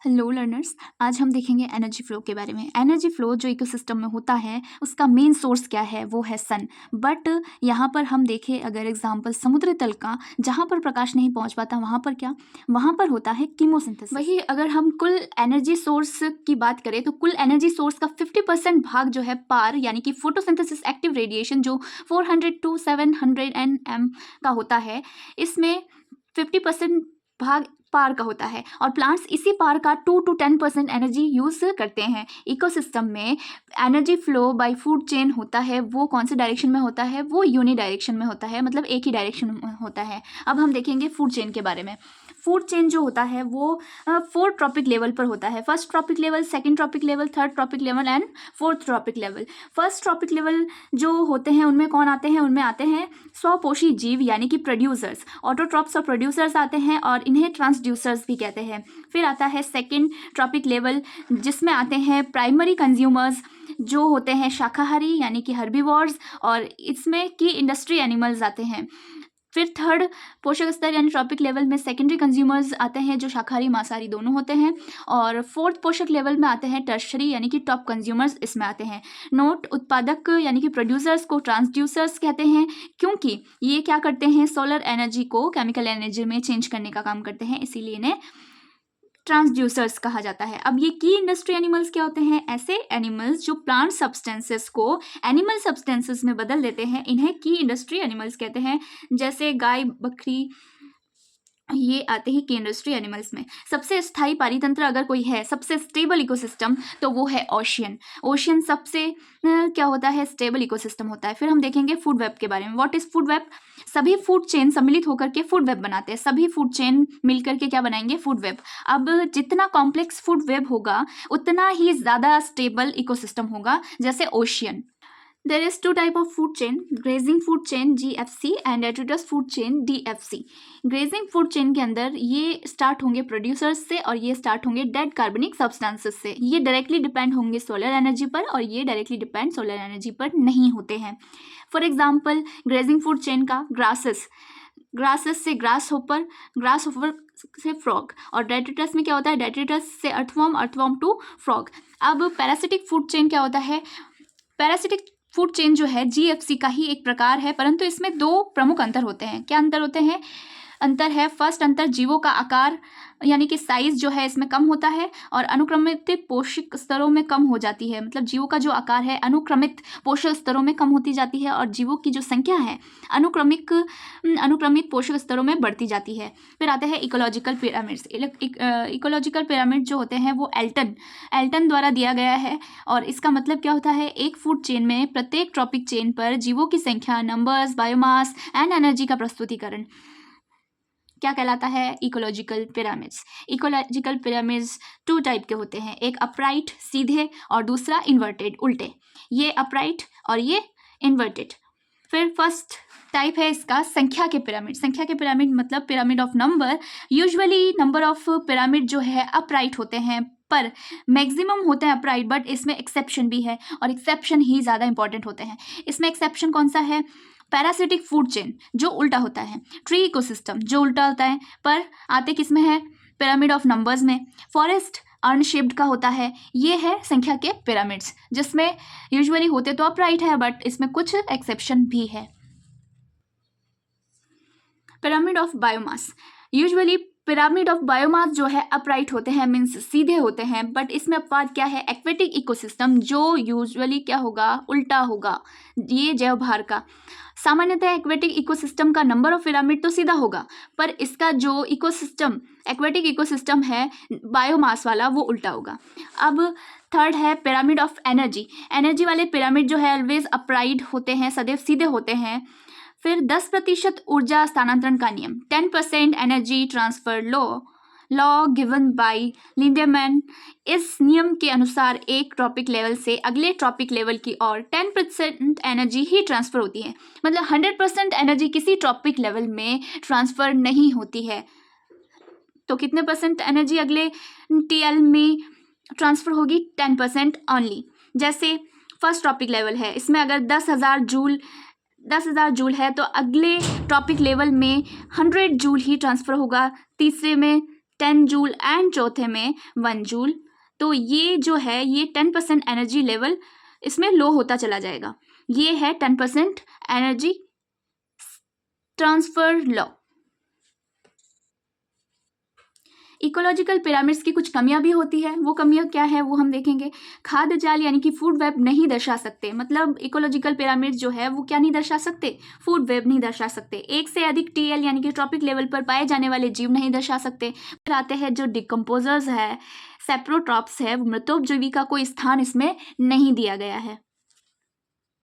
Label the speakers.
Speaker 1: Hello learners, आज हम देखेंगे एनर्जी फ्लो के बारे में। एनर्जी फ्लो जो इकोसिस्टम में होता है उसका मेन सोर्स क्या है, वो है सन। बट यहाँ पर हम देखें अगर एग्जांपल समुद्र तल का, जहाँ पर प्रकाश नहीं पहुँच पाता वहाँ पर क्या, वहाँ पर होता है कीमोसिंथेसिस। वही अगर हम कुल एनर्जी सोर्स की बात करें तो कुल एनर्जी सोर्स का 50% भाग जो है पार यानी कि फोटोसिंथेसिस एक्टिव रेडिएशन जो 400 to 700 nm का होता है, इसमें 50% भाग पार का होता है और प्लांट्स इसी पार का 2 to 10% एनर्जी यूज करते हैं। इकोसिस्टम में energy flow bye food chain होता है, वो कौन से डायरेक्शन में होता है, वो यूनि डायरेक्शन में होता है, मतलब एक ही डायरेक्शन में होता है। अब हम देखेंगे फूड चेन के बारे में। फूड चेन जो होता है वो 4 ट्रॉपिक लेवल पर होता है। First trophic level, second trophic level, third trophic level and fourth trophic level. First trophic level जो होते हैं उनमें कौन आते हैं, उनमें आते हैं स्वपोषी जीव यानी कि प्रोड्यूसर्स, ऑटोट्रॉप्स और प्रोड्यूसर्स आते हैं और इन्हें ट्रांसड्यूसर्स भी कहते हैं। फिर आता है सेकंड ट्रॉपिक लेवल जिसमें आते हैं प्राइमरी कंज्यूमर्स जो होते हैं शाकाहारी यानी कि हर्बीवोर्स, और इसमें की इंडस्ट्री एनिमल्स आते हैं। फिर थर्ड पोषक स्तर यानी ट्रॉपिक लेवल में सेकेंडरी कंज्यूमर्स आते हैं जो शाकाहारी मांसाहारी दोनों होते हैं। और फोर्थ पोषक लेवल में आते हैं टर्शरी यानी कि टॉप कंज्यूमर्स, इसमें आते हैं। नोट, उत्पादक यानी कि प्रोड्यूसर्स को ट्रांसड्यूसर्स कहते हैं क्योंकि ये क्या करते हैं, सोलर एनर्जी को केमिकल एनर्जी में चेंज करने का काम करते हैं, इसीलिए इन्हें ट्रांसड्यूसर्स कहा जाता है। अब ये की इंडस्ट्री एनिमल्स क्या होते हैं, ऐसे एनिमल्स जो प्लांट सब्सटेंसेस को एनिमल सब्सटेंसेस में बदल देते हैं, इन्हें की इंडस्ट्री एनिमल्स कहते हैं। जैसे गाय, बकरी, ये आते ही की इंडस्ट्री एनिमल्स में। सबसे स्थायी पारितंत्र अगर कोई है, सबसे स्टेबल इकोसिस्टम, तो वो है ओशियन। ओशियन सबसे क्या होता है, स्टेबल इकोसिस्टम होता है। फिर हम देखेंगे फूड वेब के बारे में। What is food web? सभी फूड चेन सम्मिलित होकर के फूड वेब बनाते हैं। सभी फूड चेन मिलकर के क्या बनाएंगे, फूड वेब। अब जितना कॉम्प्लेक्स फूड वेब होगा उतना ही ज़्यादा स्टेबल इकोसिस्टम होगा। जैसे ocean, There is two type of food chain, grazing food chain GFC and detritus food chain DFC। Grazing food chain के अंदर ये स्टार्ट होंगे प्रोड्यूसर्स से और ये स्टार्ट होंगे डेड कार्बनिक सब्सटेंसेस से। ये डायरेक्टली डिपेंड होंगे सोलर एनर्जी पर और ये डायरेक्टली डिपेंड सोलर एनर्जी पर नहीं होते हैं। For example grazing food chain का ग्रासेस से ग्रास होपर से फ्रॉग, और डेट्रिटस में क्या होता है, डेट्रिटस से अर्थवर्म टू फ्रॉग। अब पैरासिटिक फूड चेन क्या होता है, पैरासिटिक फूड चेन जो है जीएफसी का ही एक प्रकार है, परंतु इसमें दो प्रमुख अंतर होते हैं। क्या अंतर होते हैं? अंतर है, फर्स्ट अंतर जीवों का आकार यानी कि साइज जो है इसमें कम होता है और अनुक्रमित पोषक स्तरों में कम हो जाती है। मतलब जीवों का जो आकार है अनुक्रमित पोषक स्तरों में कम होती जाती है और जीवों की जो संख्या है अनुक्रमित पोषक स्तरों में बढ़ती जाती है। फिर आते हैं इकोलॉजिकल पिरामिड्स। इकोलॉजिकल पिरामिड जो होते हैं वो एल्टन द्वारा दिया गया है और इसका मतलब क्या होता है, एक फूड चेन में प्रत्येक ट्रॉपिक चेन पर जीवों की संख्या, नंबर्स, बायोमास एंड एनर्जी का प्रस्तुतिकरण क्या कहलाता है, ecological pyramids. Ecological pyramids 2 type के होते हैं, एक अपराइट सीधे और दूसरा इन्वर्टेड उल्टे। ये अपराइट और ये इन्वर्टेड। फिर फर्स्ट टाइप है इसका संख्या के पिरामिड। संख्या के पिरामिड मतलब pyramid of number. Usually number of pyramid जो है अपराइट होते हैं पर मैक्सिमम होते हैं अपराइट, बट इसमें एक्सेप्शन भी है और एक्सेप्शन ही ज़्यादा इंपॉर्टेंट होते हैं। इसमें एक्सेप्शन कौन सा है, पैरासिटिक फूड चेन जो उल्टा होता है, ट्री इकोसिस्टम जो उल्टा होता है, पर आते किस में है, पिरामिड ऑफ नंबर्स में। फॉरेस्ट अर्न शेप्ड का होता है, ये है संख्या के पिरामिड्स जिसमें यूजुअली होते तो अपराइट है बट इसमें कुछ एक्सेप्शन भी है। Pyramid of biomass, usually pyramid of biomass जो है अपराइट होते हैं, मीन्स सीधे होते हैं, बट इसमें अपवाद क्या है, एक्वेटिक इकोसिस्टम जो यूजुअली क्या होगा, उल्टा होगा। ये जैव भार का सामान्यतः एक्वेटिक इकोसिस्टम का नंबर ऑफ पिरामिड तो सीधा होगा पर इसका जो इकोसिस्टम एक्वेटिक इकोसिस्टम है बायोमास वाला वो उल्टा होगा। अब थर्ड है पिरामिड ऑफ एनर्जी वाले पिरामिड जो है ऑलवेज अपराइट होते हैं, सदैव सीधे होते हैं। फिर 10% ऊर्जा स्थानांतरण का नियम, 10% energy transfer law given by Lindeman. इस नियम के अनुसार एक ट्रॉपिक लेवल से अगले ट्रॉपिक लेवल की ओर 10% एनर्जी ही ट्रांसफर होती है। मतलब 100% एनर्जी किसी ट्रॉपिक लेवल में ट्रांसफर नहीं होती है, तो कितने परसेंट एनर्जी अगले टीएल में ट्रांसफर होगी, 10% ओनली। जैसे फर्स्ट ट्रॉपिक लेवल है, इसमें अगर 10,000 जूल है तो अगले टॉपिक लेवल में 100 जूल ही ट्रांसफ़र होगा, तीसरे में 10 जूल एंड चौथे में 1 जूल। तो ये जो है ये 10% एनर्जी लेवल इसमें लो होता चला जाएगा। ये है 10% energy transfer law. Ecological pyramids की कुछ कमियां भी होती है। वो कमियां क्या है वो हम देखेंगे। खाद्य जाल यानी कि फूड वेब नहीं दर्शा सकते। मतलब इकोलॉजिकल पिरामिड जो है वो क्या नहीं दर्शा सकते, फूड वेब नहीं दर्शा सकते। एक से अधिक टीएल यानी कि ट्रॉपिक लेवल पर पाए जाने वाले जीव नहीं दर्शा सकते। फिर आते हैं जो डिकम्पोजर्स है, सेप्रोट्रॉप्स है, मृतोपजीवी का कोई स्थान इसमें नहीं दिया गया है।